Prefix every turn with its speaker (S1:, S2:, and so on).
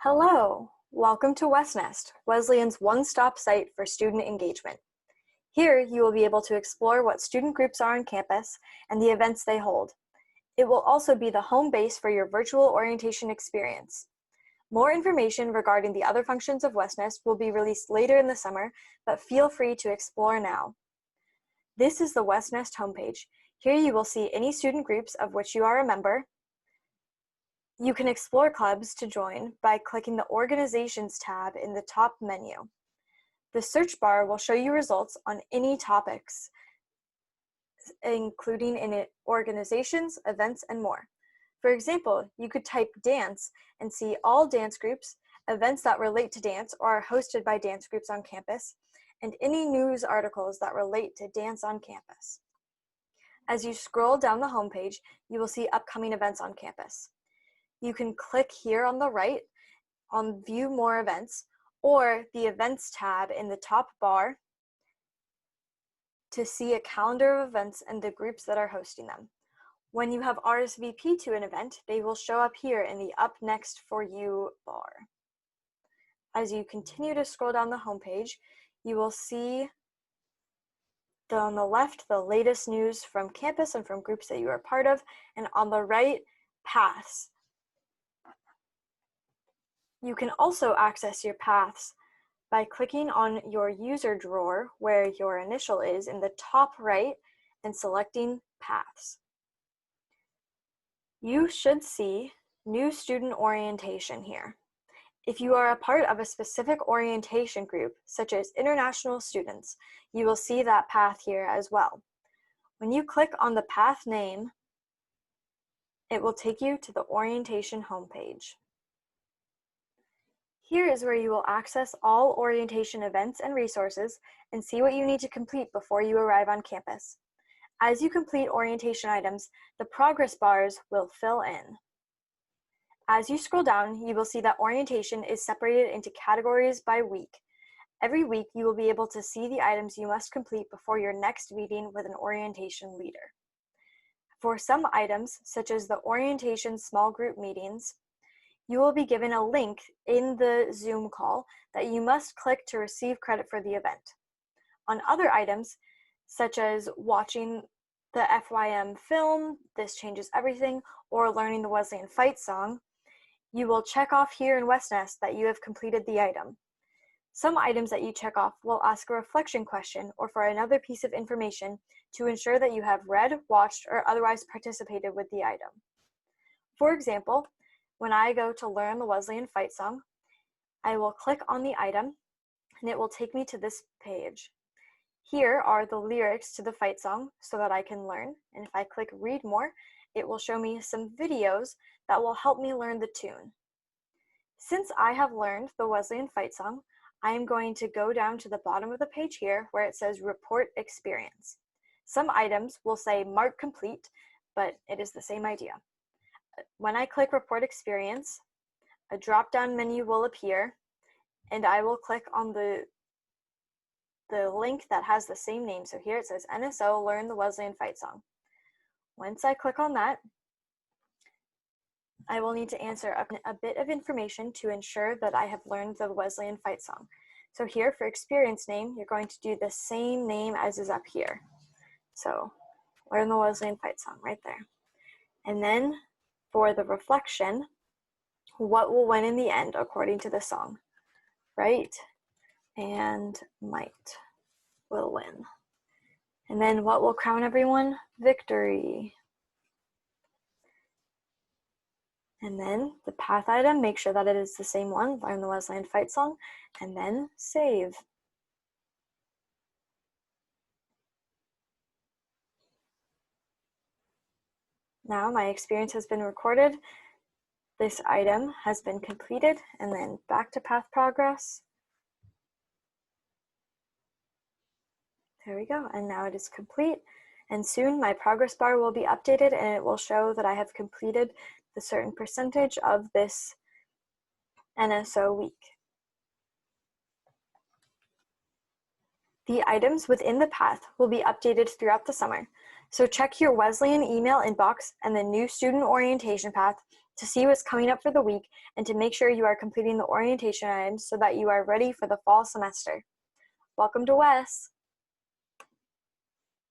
S1: Hello, welcome to WesNest, Wesleyan's one-stop site for student engagement. Here, you will be able to explore what student groups are on campus and the events they hold. It will also be the home base for your virtual orientation experience. More information regarding the other functions of WesNest will be released later in the summer, but feel free to explore now. This is the WesNest homepage. Here you will see any student groups of which you are a member. You can explore clubs to join by clicking the Organizations tab in the top menu. The search bar will show you results on any topics, including in organizations, events, and more. For example, you could type dance and see all dance groups, events that relate to dance or are hosted by dance groups on campus, and any news articles that relate to dance on campus. As you scroll down the homepage, you will see upcoming events on campus. You can click here on the right on View More Events or the Events tab in the top bar to see a calendar of events and the groups that are hosting them. When you have RSVP to an event, they will show up here in the Up Next for You bar. As you continue to scroll down the homepage, you will see on the left the latest news from campus and from groups that you are part of, and on the right, paths. You can also access your paths by clicking on your user drawer where your initial is in the top right and selecting Paths. You should see New Student Orientation here. If you are a part of a specific orientation group, such as international students, you will see that path here as well. When you click on the path name, it will take you to the orientation homepage. Here is where you will access all orientation events and resources and see what you need to complete before you arrive on campus. As you complete orientation items, the progress bars will fill in. As you scroll down, you will see that orientation is separated into categories by week. Every week, you will be able to see the items you must complete before your next meeting with an orientation leader. For some items, such as the orientation small group meetings, you will be given a link in the Zoom call that you must click to receive credit for the event. On other items, such as watching the FYM film, This Changes Everything, or learning the Wesleyan Fight Song, you will check off here in WesNest that you have completed the item. Some items that you check off will ask a reflection question or for another piece of information to ensure that you have read, watched, or otherwise participated with the item. For example, when I go to learn the Wesleyan Fight Song, I will click on the item and it will take me to this page. Here are the lyrics to the fight song so that I can learn, and if I click Read More, it will show me some videos that will help me learn the tune. Since I have learned the Wesleyan Fight Song, I am going to go down to the bottom of the page here where it says Report Experience. Some items will say Mark Complete, but it is the same idea. When I click Report Experience, a drop-down menu will appear, and I will click on the link that has the same name. So here it says NSO Learn the Wesleyan Fight Song. Once I click on that, I will need to answer a bit of information to ensure that I have learned the Wesleyan Fight Song. So here for experience name, you're going to do the same name as is up here. So Learn the Wesleyan Fight Song right there. And then for the reflection, what will win in the end according to the song? Right and might will win. And then what will crown everyone? Victory. And then the path item, make sure that it is the same one, learn the Wesleyan Fight Song, and then save. Now my experience has been recorded. This item has been completed, and then back to path progress. There we go, and now it is complete. And soon my progress bar will be updated and it will show that I have completed the certain percentage of this NSO week. The items within the path will be updated throughout the summer, so check your Wesleyan email inbox and the new student orientation path to see what's coming up for the week, and to make sure you are completing the orientation items so that you are ready for the fall semester. Welcome to WES!